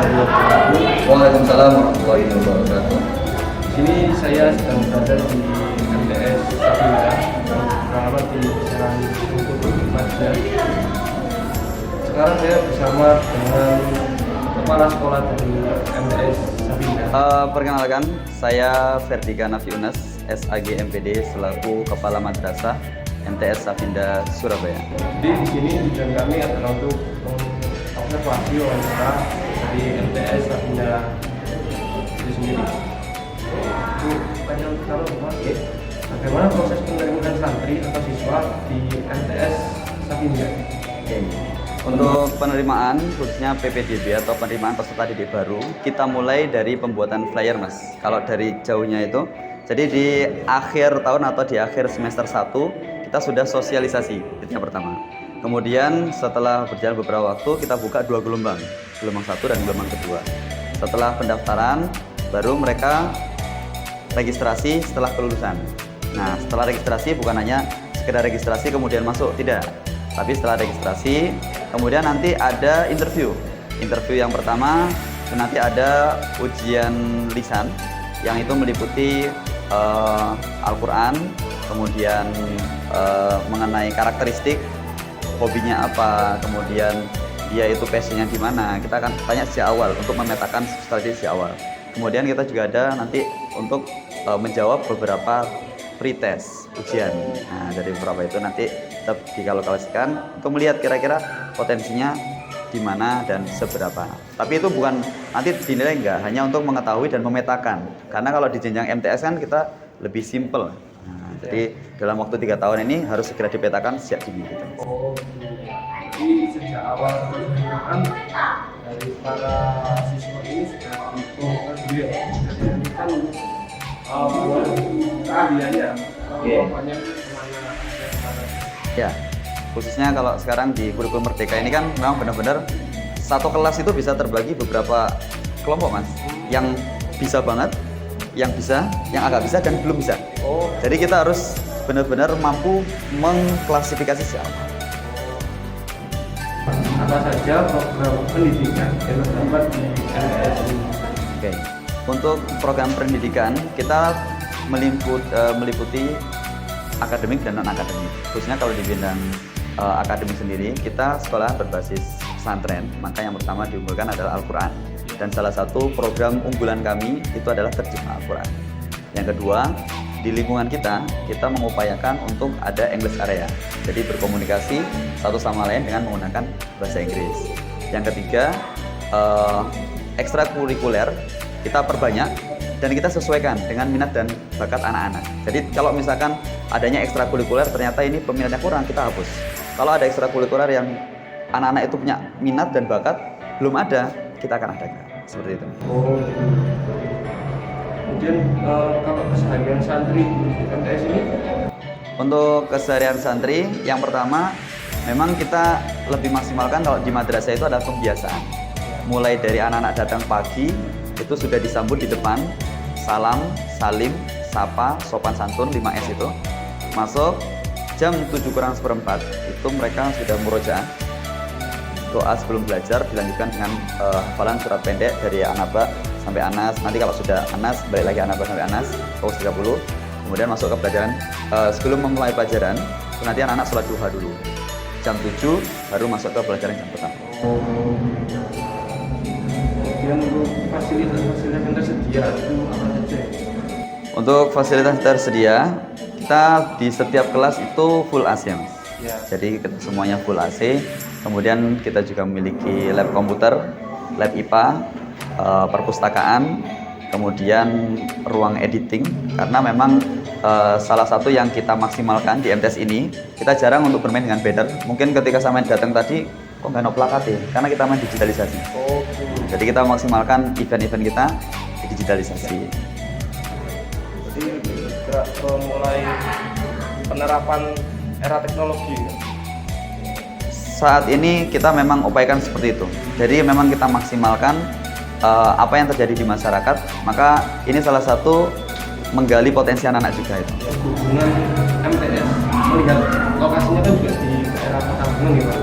wabarakatuh. Waalaikumsalam warahmatullahi wabarakatuh. Di sini saya sedang berada di MTS Sapinda, beralamat di Serang Bengkulu, Madura. Sekarang saya bersama dengan kepala sekolah dari MTS Sapinda. Perkenalkan, saya Ferdika Nafiunas, SAG MPD selaku Kepala Madrasah MTS Sapinda Surabaya. Jadi di sini tujuan kami adalah untuk observasi wawancara dari MTS Sapinda itu sendiri. Itu pertanyaan pertama bagaimana proses penerimaan santri atau siswa di MTS Sapinda? Oke. Untuk penerimaan khususnya PPDB atau penerimaan peserta didik baru, kita mulai dari pembuatan flyer, Mas. Kalau dari jauhnya itu, jadi di akhir tahun atau di akhir semester 1 kita sudah sosialisasi, itu yang pertama. Kemudian setelah berjalan beberapa waktu kita buka 2 gelombang 1 dan gelombang kedua. Setelah pendaftaran baru mereka registrasi setelah kelulusan. Nah, setelah registrasi bukan hanya sekedar registrasi kemudian masuk, tidak. Tapi setelah registrasi, kemudian nanti ada interview. Interview yang pertama, nanti ada ujian lisan yang itu meliputi Al-Quran, kemudian mengenai karakteristik, hobinya apa, kemudian dia itu passionnya di mana. Kita akan tanya sejak awal untuk memetakan strategi sejak awal. Kemudian kita juga ada nanti untuk menjawab beberapa pretest ujian. Nah, dari beberapa itu nanti tetap dikalkulasikan untuk melihat kira-kira potensinya di mana dan seberapa. Tapi itu bukan nanti dinilai enggak, hanya untuk mengetahui dan memetakan. Karena kalau di jenjang MTS kan kita lebih simple. Nah, jadi dalam waktu 3 tahun ini harus segera dipetakan sejak dini. Gitu. Oh, jadi sejak awal penerimaan dari para siswa ini sudah diperlukan dulu ya. Jadi ini kan keahliannya, banyak kemana Ya, khususnya kalau sekarang di kurikulum Merdeka ini kan memang benar-benar satu kelas itu bisa terbagi beberapa kelompok, Mas. Yang bisa banget, yang bisa, yang agak bisa dan belum bisa. Oh. Jadi kita harus benar-benar mampu mengklasifikasi siapa. Apa saja program pendidikan yang terdapat di MTS ini? Oke. Untuk program pendidikan kita meliputi akademik dan non akademik. Khususnya kalau di bidang akademik sendiri, kita sekolah berbasis pesantren. Maka yang pertama diunggulkan adalah Al-Quran. Dan salah satu program unggulan kami itu adalah terjemah Al-Quran. Yang kedua, di lingkungan kita mengupayakan untuk ada English area. Jadi berkomunikasi satu sama lain dengan menggunakan bahasa Inggris. Yang ketiga, ekstrakurikuler kita perbanyak dan kita sesuaikan dengan minat dan bakat anak-anak. Jadi kalau misalkan adanya ekstrakurikuler ternyata ini peminatnya kurang, kita hapus. Kalau ada ekstrakurikuler yang anak-anak itu punya minat dan bakat belum ada, kita akan adakan. Seperti itu. Oh. Kemudian kalau keseharian santri di MTS ini? Untuk keseharian santri, yang pertama memang kita lebih maksimalkan kalau di madrasah itu ada pembiasaan. Mulai dari anak-anak datang pagi itu sudah disambut di depan, salam, salim, sapa, sopan santun 5S itu. Masuk jam 7:kurang 1/4 itu mereka sudah murojaah. Doa sebelum belajar dilanjutkan dengan hafalan surat pendek dari An-Naba sampai Anas. Nanti kalau sudah Anas balik lagi An-Naba sampai Anas, fokus 30. Kemudian masuk ke pelajaran. Sebelum memulai pelajaran, nanti anak-anak sholat duha dulu. Jam 7 baru masuk ke pelajaran jam pertama. Kemudian untuk fasilitas-fasilitas yang tersedia itu apa saja? Untuk fasilitas tersedia, kita di setiap kelas itu full AC, Mas. Ya. Jadi semuanya full AC. Kemudian kita juga memiliki lab komputer, lab IPA, perpustakaan, kemudian ruang editing. Karena memang salah satu yang kita maksimalkan di MTS ini, kita jarang untuk bermain dengan banner. Mungkin ketika saya datang tadi, kok nggak ada plakat ya? Karena kita main digitalisasi. Jadi kita maksimalkan event-event kita digitalisasi. Jadi bergerak ke mulai penerapan era teknologi. Saat ini kita memang upayakan seperti itu. Jadi memang kita maksimalkan apa yang terjadi di masyarakat. Maka ini salah satu menggali potensi anak-anak juga itu. Hubungan MTS melihat lokasinya kan juga di daerah Petamburan ya Pak.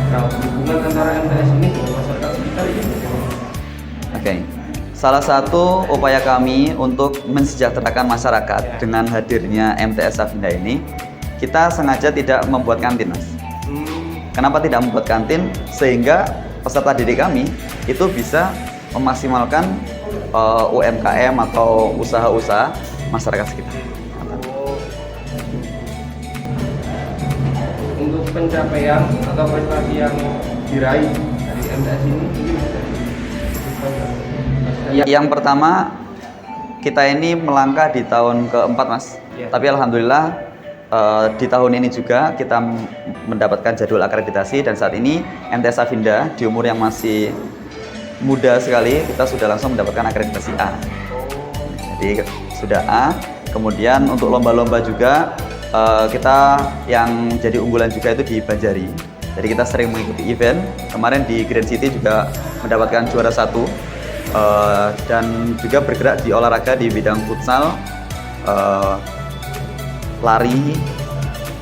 Nah, hubungan antara MTS ini dengan masyarakat sekitar ini bagaimana? Oke. Salah satu upaya kami untuk mensejahterakan masyarakat dengan hadirnya MTS Safinda ini, kita sengaja tidak membuat kantin, Mas. Kenapa tidak membuat kantin? Sehingga peserta didik kami itu bisa memaksimalkan UMKM atau usaha-usaha masyarakat sekitar. Untuk pencapaian atau prestasi yang diraih dari MTS ini Yang pertama, kita ini melangkah di tahun keempat, Mas. Ya. Tapi alhamdulillah di tahun ini juga kita mendapatkan jadwal akreditasi, dan saat ini MTS Safinda di umur yang masih muda sekali, kita sudah langsung mendapatkan akreditasi A. Jadi sudah A. Kemudian untuk lomba-lomba juga kita yang jadi unggulan juga itu di Banjari. Jadi kita sering mengikuti event. Kemarin di Grand City juga mendapatkan juara 1. Dan juga bergerak di olahraga di bidang futsal, lari,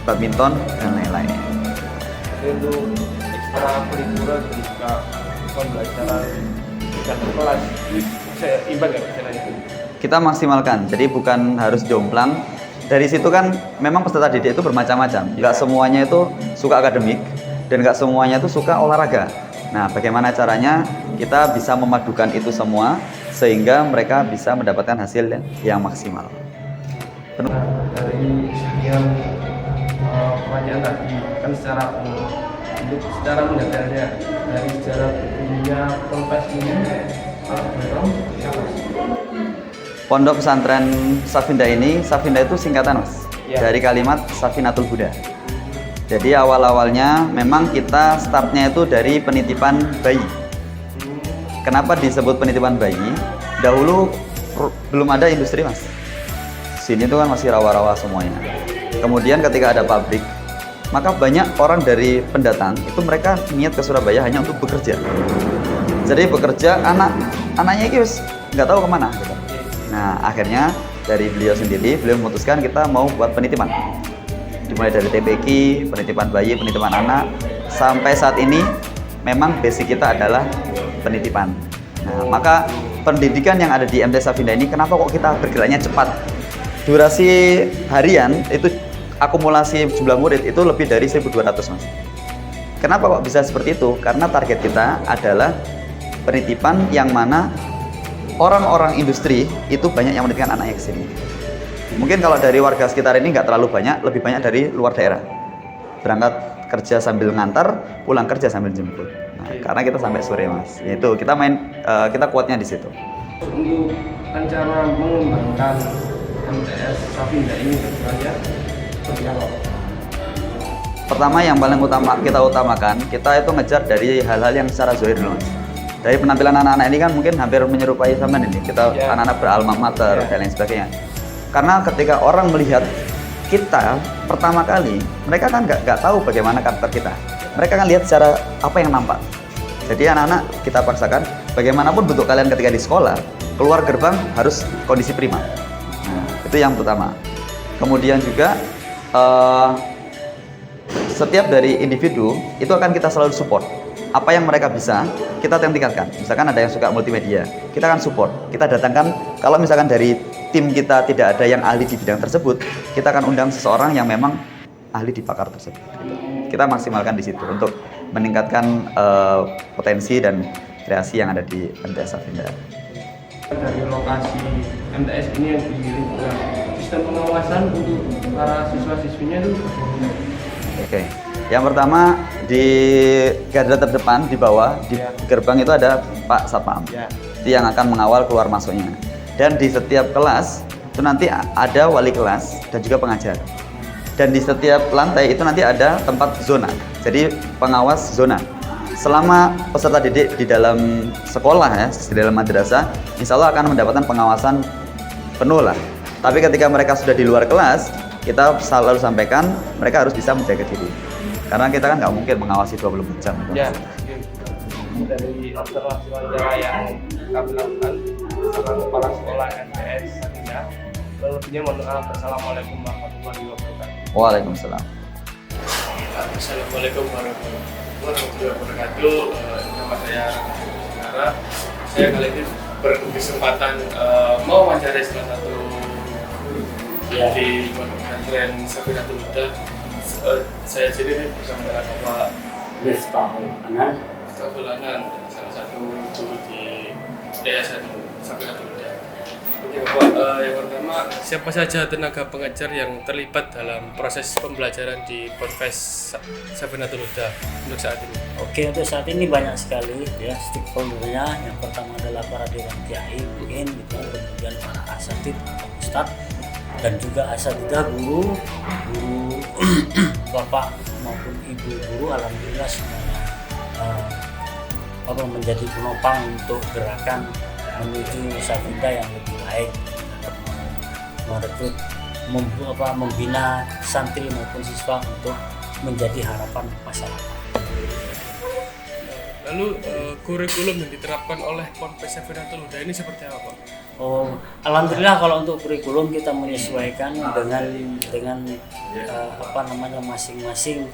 badminton, dan lain-lain. untuk ekstra kurikuler jika pembelajaran satu kelas seimbang ya caranya. Kita maksimalkan, jadi bukan harus jomplang. Dari situ kan memang peserta didik itu bermacam-macam. Nggak semuanya itu suka akademik, dan nggak semuanya itu suka olahraga. Nah, bagaimana caranya kita bisa memadukan itu semua sehingga mereka bisa mendapatkan hasil yang maksimal. Dari sekian pertanyaan tadi kan untuk secara mendetailnya dari sejarah berdirinya Ponpes ini siapa? Pondok pesantren Safinda ini, Safinda itu singkatan, Mas, dari kalimat Safinatul Huda. Jadi awal-awalnya memang kita startnya itu dari penitipan bayi. Kenapa disebut penitipan bayi? Dahulu belum ada industri, Mas. Sini tuh kan masih rawa-rawa semuanya. Kemudian ketika ada pabrik, maka banyak orang dari pendatang itu mereka niat ke Surabaya hanya untuk bekerja. Jadi bekerja, anaknya itu nggak tahu kemana. Gitu. Nah akhirnya dari beliau sendiri, beliau memutuskan kita mau buat penitipan. Dimulai dari TPQ, penitipan bayi, penitipan anak, sampai saat ini memang basic kita adalah penitipan. Nah, maka pendidikan yang ada di MTS Safinda ini, kenapa kok kita bergeraknya cepat? Durasi harian itu akumulasi jumlah murid itu lebih dari 1.200, Mas. Kenapa kok bisa seperti itu? Karena target kita adalah penitipan yang mana orang-orang industri itu banyak yang menitipkan anaknya ke sini. Mungkin kalau dari warga sekitar ini nggak terlalu banyak, lebih banyak dari luar daerah. Berangkat kerja sambil ngantar, pulang kerja sambil jemput. Nah, karena kita sampai sore, Mas. Itu kita kita kuatnya di situ. Untuk rencana mengembangkan MTS Safinda ini sebenarnya seperti apa? Pertama yang paling kita utamakan, kita itu ngejar dari hal-hal yang secara zahir dulu, Mas. Dari penampilan anak-anak ini kan mungkin hampir menyerupai sama ini. Kita anak-anak beralma mater dan lain sebagainya. Karena ketika orang melihat kita pertama kali, mereka kan nggak tahu bagaimana karakter kita. Mereka kan lihat secara apa yang nampak. Jadi anak-anak kita paksakan, bagaimanapun bentuk kalian ketika di sekolah, keluar gerbang harus kondisi prima. Nah, itu yang pertama. Kemudian juga setiap dari individu itu akan kita selalu support. Apa yang mereka bisa, kita tingkatkan. Misalkan ada yang suka multimedia, kita akan support. Kita datangkan, kalau misalkan dari tim kita tidak ada yang ahli di bidang tersebut, kita akan undang seseorang yang memang ahli di pakar tersebut. Kita maksimalkan di situ untuk meningkatkan potensi dan kreasi yang ada di MTS Safinda. Dari lokasi MTS ini yang di lingkungan, sistem pengawasan untuk para siswa-siswinya itu bagaimana? Oke. Yang pertama di garda terdepan di bawah di gerbang itu ada Pak Satpam. Itu yang akan mengawal keluar masuknya. Dan di setiap kelas itu nanti ada wali kelas dan juga pengajar. Dan di setiap lantai itu nanti ada tempat zona. Jadi pengawas zona. Selama peserta didik di dalam sekolah ya, di dalam madrasah, insya Allah akan mendapatkan pengawasan penuh lah. Tapi ketika mereka sudah di luar kelas, kita selalu sampaikan mereka harus bisa menjaga diri. Karena kita kan nggak mungkin mengawasi 24 jam. Ya, dari observasi wawancara yang kami lakukan sama kepala sekolah MTS Safinda, lebihnya mohon maaf. Assalamualaikum warahmatullahi wabarakatuh. Waalaikumsalam. Assalamualaikum warahmatullahi wabarakatuh. Nama saya wawancara. Saya kali ini berkesempatan mewawancarai salah satu di Pondok Pesantren Safinatul Huda. Saya sendiri bersama dengan Bapak Miftahul Anan, salah satu guru di Yayasan Safinatul Huda. Oke Bapak, yang pertama, siapa saja tenaga pengajar yang terlibat dalam proses pembelajaran di Ponpes Safinatul Huda untuk saat ini? Oke, untuk saat ini banyak sekali ya stakeholdernya. Yang pertama adalah para dewan kiai mungkin gitu, kemudian para asatid atau ustadz, dan juga asatidah guru bapak maupun ibu guru. Alhamdulillah semuanya menjadi penopang untuk gerakan menuju Safinda yang lebih baik, merekrut, membina santri maupun siswa untuk menjadi harapan masyarakat. Lalu kurikulum yang diterapkan oleh Ponpes Safinatul Huda ini seperti apa Pak? Oh, alhamdulillah kalau untuk kurikulum kita menyesuaikan dengan masing-masing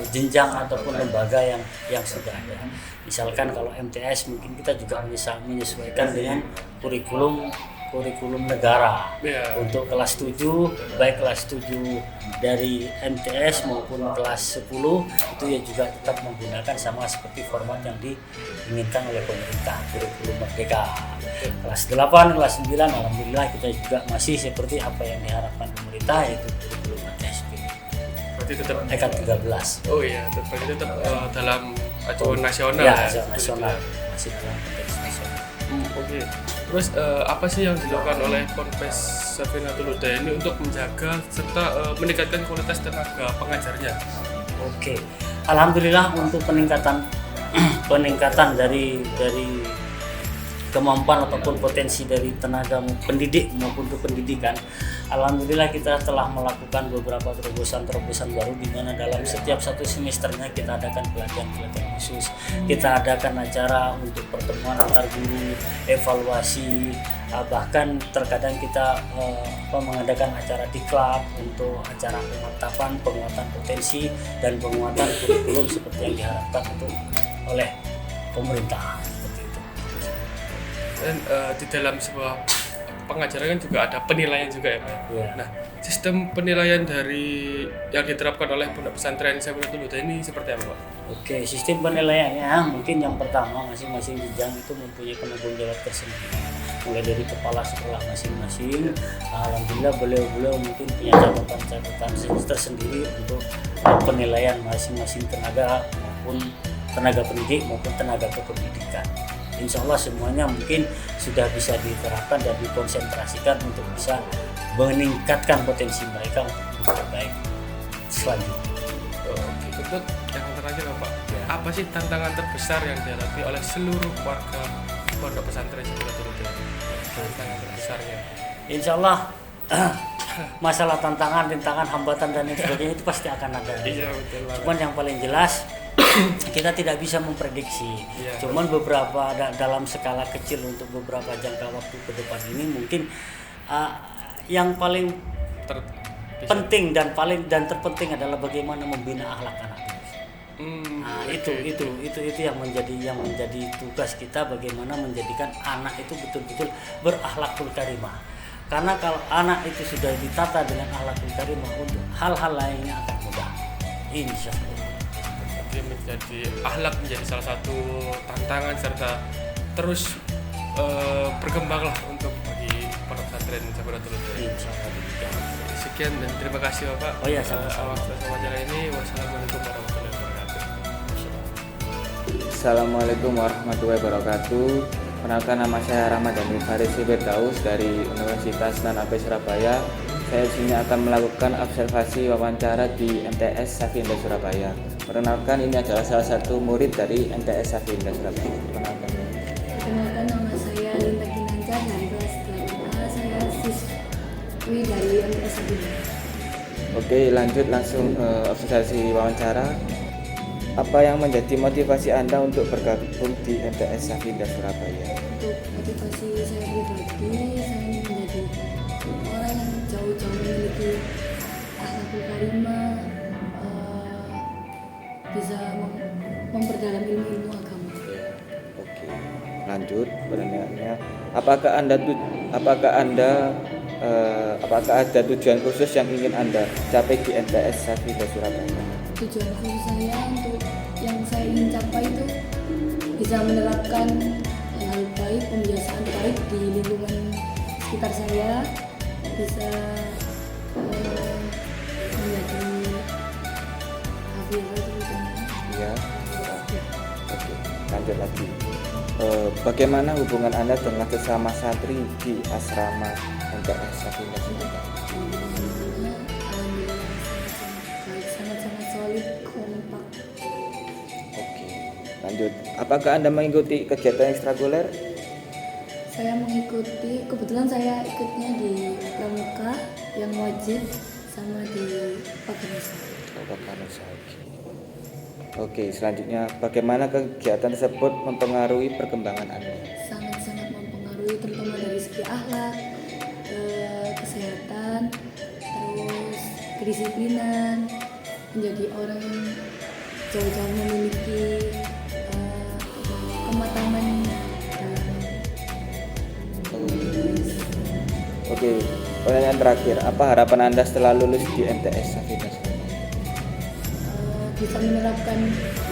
jenjang ataupun lembaga yang sudah ada. Misalkan kalau MTS mungkin kita juga bisa menyesuaikan dengan kurikulum negara. Untuk kelas 7, baik kelas 7 dari MTS maupun kelas 10 itu ya juga tetap menggunakan sama seperti format yang diinginkan oleh pemerintah, kurikulum merdeka. Kelas 8, kelas 9 alhamdulillah kita juga masih seperti apa yang diharapkan pemerintah, yaitu kurikulum MTSP. Berarti tetap Tingkat 13. Oh iya, tetap dalam acuan nasional ya. Nasional. Masih dalam konteks nasional. Oke. Terus apa sih yang dilakukan oleh Ponpes Safinatul Huda ini untuk menjaga serta meningkatkan kualitas tenaga pengajarnya? Oke. Alhamdulillah untuk peningkatan dari kemampuan ataupun potensi dari tenaga pendidik maupun untuk pendidikan, alhamdulillah kita telah melakukan beberapa terobosan baru, di mana dalam setiap satu semesternya kita adakan pelatihan khusus, kita adakan acara untuk pertemuan antar guru, evaluasi, bahkan terkadang kita mengadakan acara diklat untuk acara penguatan potensi dan penguatan kurikulum seperti yang diharapkan oleh pemerintah. Dan di dalam sebuah pengajaran kan juga ada penilaian juga ya Pak. Ya. Nah, sistem penilaian dari yang diterapkan oleh Pondok Pesantren Safinatul Huda ini seperti apa Pak? Oke, sistem penilaiannya mungkin yang pertama masing-masing jenjang itu mempunyai penanggung jawab tersendiri, mulai dari kepala sekolah masing-masing. Alhamdulillah beliau mungkin punya catatan tersendiri untuk penilaian masing-masing tenaga maupun tenaga pendidik maupun tenaga kependidikan. Insya Allah semuanya mungkin sudah bisa diterapkan dan dikonsentrasikan untuk bisa meningkatkan potensi mereka untuk lebih baik selanjutnya. Oke, untuk yang terakhir Bapak, apa sih tantangan terbesar yang dihadapi oleh seluruh warga Pondok Pesantren Safinatul Huda? Tantangan terbesarnya? Insya Allah masalah tantangan, rintangan, hambatan dan lain sebagainya itu pasti akan ada. Iya betul. Cuman yang paling jelas kita tidak bisa memprediksi. Cuman beberapa dalam skala kecil untuk beberapa jangka waktu ke depan ini mungkin yang paling penting dan terpenting adalah bagaimana membina akhlak anak. Itu yang menjadi tugas kita, bagaimana menjadikan anak itu betul-betul berakhlakul karimah. Karena kalau anak itu sudah ditata dengan akhlakul karimah, untuk hal-hal lainnya akan mudah. Insya Allah. Menjadi akhlak menjadi salah satu tantangan serta terus berkembanglah untuk bagi Pondok Pesantren Safinatul Huda. Sekian dan terima kasih Bapak. Oh ya, sama-sama. Atas wawancara ini. Wassalamualaikum warahmatullahi wabarakatuh. Assalamualaikum warahmatullahi wabarakatuh. Perkenalkan, nama saya Ramadhani Faris Firdaus dari Universitas Nanabe Surabaya. Saya di sini akan melakukan observasi wawancara di MTS Safinda Surabaya. Perkenalkan, ini adalah salah satu murid dari MTS Safinda Surabaya. Perkenalkan, nama saya Linda Ginanjar dari kelas 8A. Saya siswi dari MTS Safinda. Oke, lanjut langsung observasi wawancara. Apa yang menjadi motivasi Anda untuk bergabung di MTS Safinda Surabaya? Untuk motivasi saya pribadi, saya ingin menjadi orang yang jauh-jauh memiliki akhlakul karimah, bisa memperdalam ilmu agama. Oke. lanjut pertanyaannya, apakah ada tujuan khusus yang ingin Anda capai di MTS Safida Surabaya? Tujuan khusus saya untuk yang saya ingin capai itu bisa menerapkan hal baik, pembiasaan baik di lingkungan sekitar saya, bisa menjadi hafizah terutama. Ya. Oke, lanjut lagi. Bagaimana hubungan Anda dengan sesama santri di asrama MTS Safida Surabaya? Alhamdulillah baik, sangat-sangat solid, kompak. Oke, lanjut. Apakah Anda mengikuti kegiatan ekstrakurikuler? Saya mengikuti, kebetulan saya ikutnya di pramuka yang wajib sama di Pagarasa. Oke, selanjutnya bagaimana kegiatan tersebut mempengaruhi perkembangan Anda? Sangat-sangat mempengaruhi, terutama dari segi akhlak, kesehatan, terus kedisiplinan, menjadi orang yang jauh-jauh memiliki kematangan dalam. Oke, pertanyaan terakhir, apa harapan Anda setelah lulus di MTS Safida Surabaya? Bisa menerapkan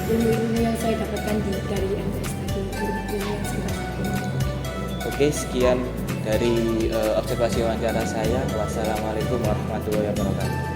ilmu-ilmu yang saya dapatkan dari MTS tadi, ilmu yang sekitar saya. Oke, sekian dari observasi wawancara saya. Wassalamualaikum warahmatullahi wabarakatuh.